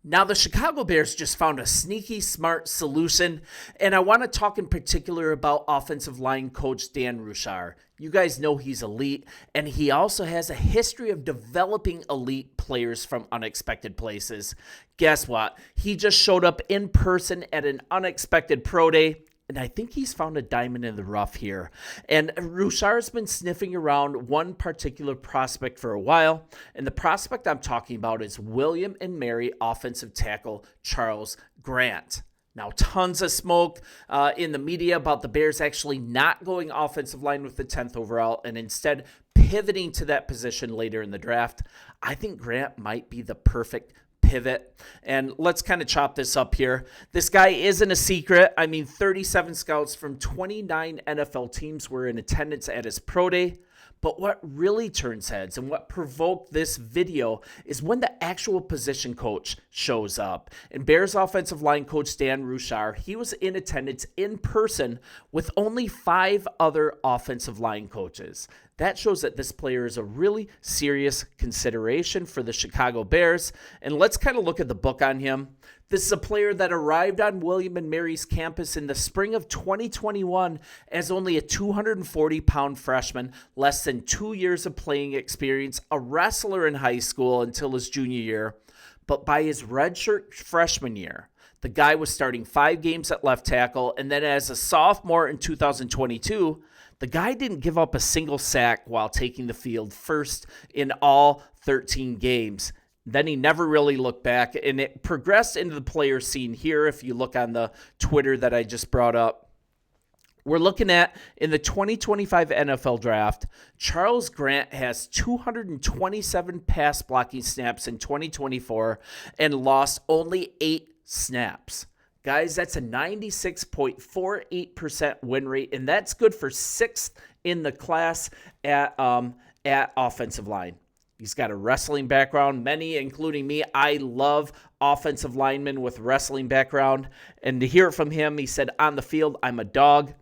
Now, the Chicago Bears just found a sneaky, smart solution, and I want to talk in particular about offensive line coach Dan Ruchar. You guys know he's elite, and he also has a history of developing elite players from unexpected places. Guess what? He just showed up in person at an unexpected pro day, and I think he's found a diamond in the rough here. And Ruchar's been sniffing around one particular prospect for a while. And the prospect I'm talking about is William and Mary offensive tackle Charles Grant. Now, tons of smoke in the media about the Bears actually not going offensive line with the 10th overall and instead pivoting to that position later in the draft. I think Grant might be the perfect pivot. And let's kind of chop this up here. This guy isn't a secret. 37 scouts from 29 NFL teams were in attendance at his pro day. But what really turns heads and what provoked this video is when the actual position coach shows up. And Bears offensive line coach Dan Ruchar, he was in attendance in person with only 5 other offensive line coaches. That shows that this player is a really serious consideration for the Chicago Bears. And let's kind of look at the book on him. This is a player that arrived on William and Mary's campus in the spring of 2021 as only a 240-pound freshman, less than 2 years of playing experience, a wrestler in high school until his junior year. But by his redshirt freshman year, the guy was starting 5 games at left tackle, and then as a sophomore in 2022, the guy didn't give up a single sack while taking the field first in all 13 games. Then he never really looked back, and it progressed into the player scene here. If you look on the Twitter that I just brought up, we're looking at in the 2025 NFL draft, Charles Grant has 227 pass blocking snaps in 2024 and lost only 8 snaps. Guys, that's a 96.48% win rate, and that's good for 6th in the class at offensive line. He's got a wrestling background. Many, including me, I love offensive linemen with wrestling background. And to hear it from him, he said, on the field, I'm a dog.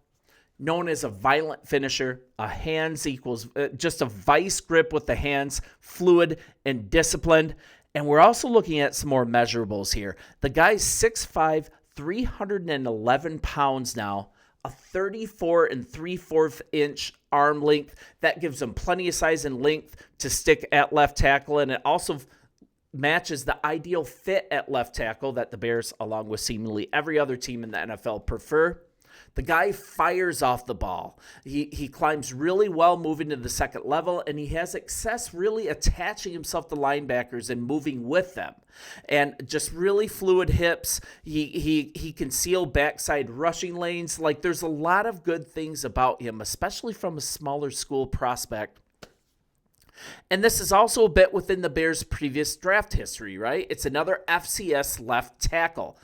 Known as a violent finisher, a hands equals just a vice grip with the hands, fluid and disciplined. And we're also looking at some more measurables here. The guy's 6'5", 311 pounds now, a 34 3/4 inch arm length. That gives him plenty of size and length to stick at left tackle, and it also matches the ideal fit at left tackle that the Bears, along with seemingly every other team in the NFL, prefer. The guy fires off the ball. He climbs really well moving to the second level, and he has success really attaching himself to linebackers and moving with them. And just really fluid hips. He can seal backside rushing lanes. Like, there's a lot of good things about him, especially from a smaller school prospect. And this is also a bit within the Bears' previous draft history, right? It's another FCS left tackle.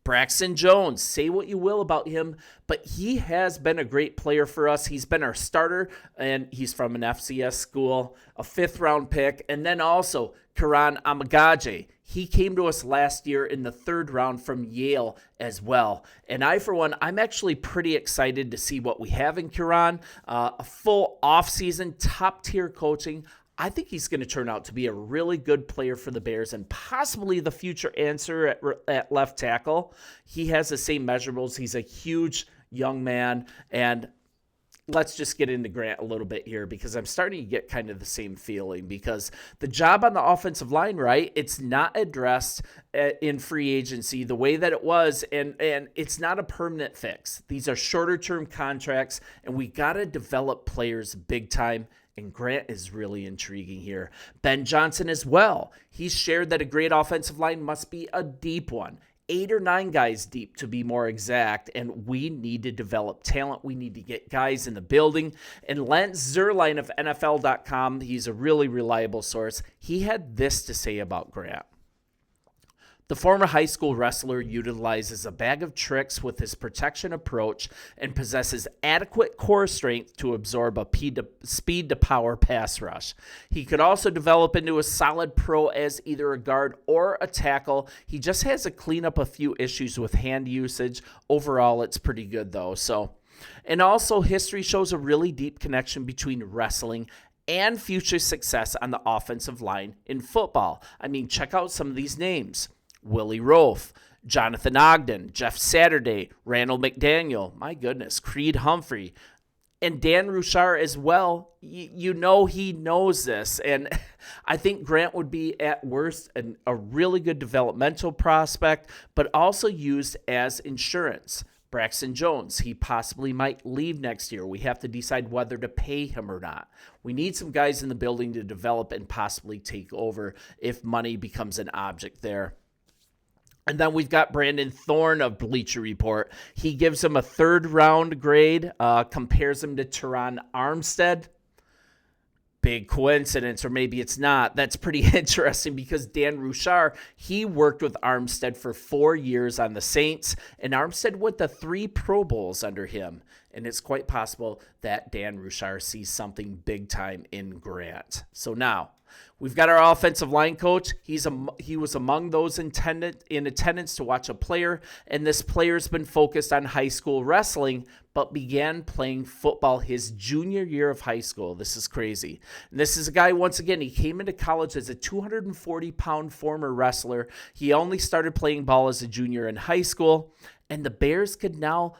Braxton Jones, say what you will about him, but he has been a great player for us. He's been our starter, and he's from an FCS school, a 5th-round pick. And then also Karan Amagaje. He came to us last year in the 3rd round from Yale as well. And I, for one, I'm actually pretty excited to see what we have in Karan. A full offseason, top-tier coaching. I think he's going to turn out to be a really good player for the Bears and possibly the future answer at left tackle. He has the same measurables. He's a huge young man. And let's just get into Grant a little bit here, because I'm starting to get kind of the same feeling, because the job on the offensive line, right, it's not addressed in free agency the way that it was, and it's not a permanent fix. These are shorter-term contracts, and we got to develop players big time. And Grant is really intriguing here. Ben Johnson as well. He's shared that a great offensive line must be a deep one. 8 or 9 guys deep, to be more exact. And we need to develop talent. We need to get guys in the building. And Lance Zierlein of NFL.com, he's a really reliable source. He had this to say about Grant. The former high school wrestler utilizes a bag of tricks with his protection approach and possesses adequate core strength to absorb a speed-to-power pass rush. He could also develop into a solid pro as either a guard or a tackle. He just has to clean up a few issues with hand usage. Overall, it's pretty good, though. And also, history shows a really deep connection between wrestling and future success on the offensive line in football. Check out some of these names. Willie Rofe, Jonathan Ogden, Jeff Saturday, Randall McDaniel, my goodness, Creed Humphrey, and Dan Rouchar as well. You know he knows this. And I think Grant would be, at worst, a really good developmental prospect, but also used as insurance. Braxton Jones, he possibly might leave next year. We have to decide whether to pay him or not. We need some guys in the building to develop and possibly take over if money becomes an object there. And then we've got Brandon Thorne of Bleacher Report. He gives him a third-round grade, compares him to Teron Armstead. Big coincidence, or maybe it's not. That's pretty interesting because Dan Rouchar, he worked with Armstead for 4 years on the Saints, and Armstead went to 3 Pro Bowls under him. And it's quite possible that Dan Rouchar sees something big time in Grant. So now, we've got our offensive line coach. He was among those in attendance to watch a player, and this player's been focused on high school wrestling, but began playing football his junior year of high school. This is crazy. And this is a guy, once again, he came into college as a 240-pound former wrestler. He only started playing ball as a junior in high school, and the Bears could now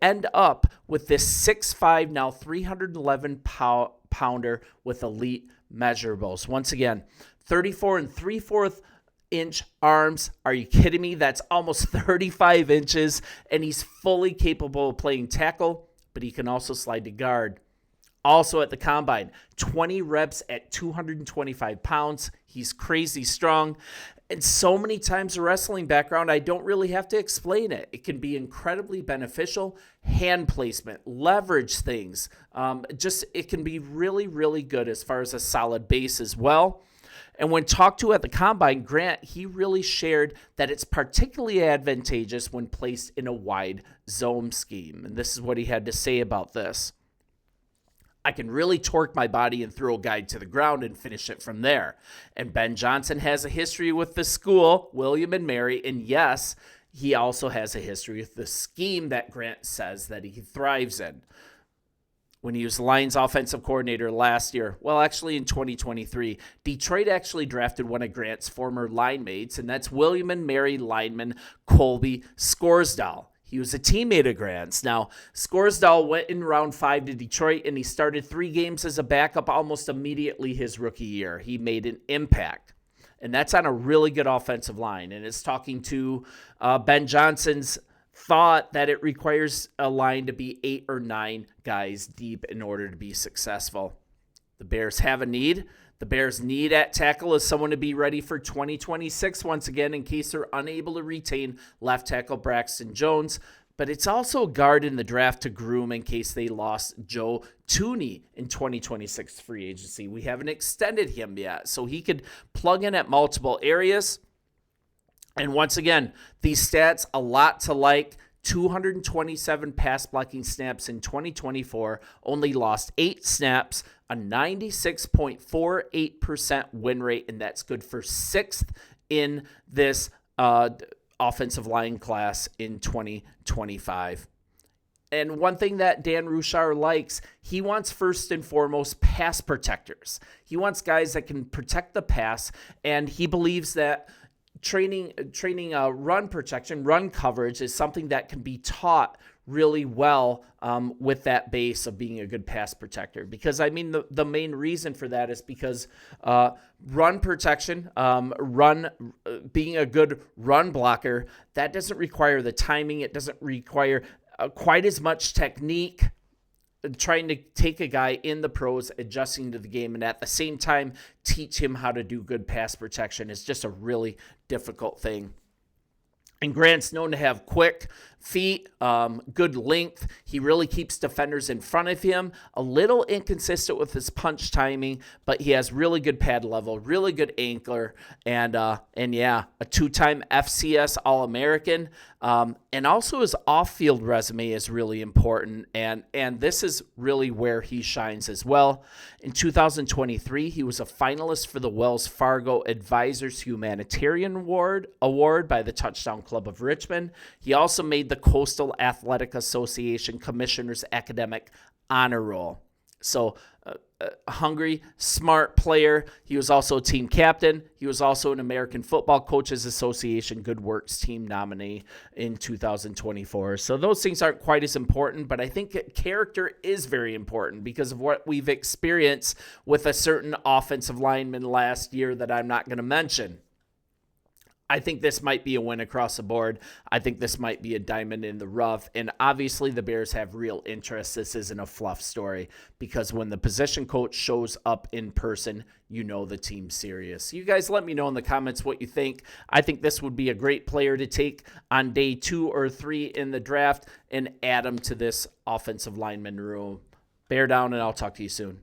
end up with this 6'5", now 311-pounder with elite measurables. Once again, 34 3/4 inch arms. Are you kidding me? That's almost 35 inches, and he's fully capable of playing tackle, but he can also slide to guard. Also at the combine, 20 reps at 225 pounds. He's crazy strong. And so many times a wrestling background, I don't really have to explain it. It can be incredibly beneficial. Hand placement, leverage things. It can be really, really good as far as a solid base as well. And when talked to at the combine, Grant, he really shared that it's particularly advantageous when placed in a wide zone scheme. And this is what he had to say about this. I can really torque my body and throw a guy to the ground and finish it from there. And Ben Johnson has a history with the school, William and Mary, and yes, he also has a history with the scheme that Grant says that he thrives in. When he was Lions offensive coordinator last year, well, actually in 2023, Detroit actually drafted one of Grant's former line mates, and that's William and Mary lineman Colby Scoresdal. He was a teammate of Grant's. Now, Scoresdal went in round 5 to Detroit, and he started 3 games as a backup almost immediately his rookie year. He made an impact, and that's on a really good offensive line. And it's talking to Ben Johnson's thought that it requires a line to be 8 or 9 guys deep in order to be successful. The Bears have a need. The Bears need at tackle is someone to be ready for 2026 once again in case they're unable to retain left tackle Braxton Jones. But it's also a guard in the draft to groom in case they lost Joe Tooney in 2026 free agency. We haven't extended him yet, so he could plug in at multiple areas. And once again, these stats, a lot to like. 227 pass blocking snaps in 2024, only lost 8 snaps, a 96.48% win rate, and that's good for 6th in this offensive line class in 2025. And one thing that Dan Rouchar likes, he wants first and foremost pass protectors. He wants guys that can protect the pass, and he believes that training run protection, run coverage is something that can be taught really well with that base of being a good pass protector. Because, I mean, the main reason for that is because run protection, being a good run blocker, that doesn't require the timing. It doesn't require quite as much technique. Trying to take a guy in the pros, adjusting to the game, and at the same time teach him how to do good pass protection is just a really difficult thing. And Grant's known to have quick feet, good length. He really keeps defenders in front of him. A little inconsistent with his punch timing, but he has really good pad level, really good ankler, and yeah, a 2-time FCS All-American. And also his off-field resume is really important, and this is really where he shines as well. In 2023, he was a finalist for the Wells Fargo Advisors Humanitarian Award by the Touchdown Club of Richmond. He also made the Coastal Athletic Association Commissioner's Academic Honor Roll. So hungry, smart player. He was also a team captain. He was also an American Football Coaches Association Good Works Team nominee in 2024. So those things aren't quite as important, but I think character is very important because of what we've experienced with a certain offensive lineman last year that I'm not going to mention. I think this might be a win across the board. I think this might be a diamond in the rough. And obviously the Bears have real interest. This isn't a fluff story because when the position coach shows up in person, you know the team's serious. You guys let me know in the comments what you think. I think this would be a great player to take on day 2 or 3 in the draft and add him to this offensive lineman room. Bear down, and I'll talk to you soon.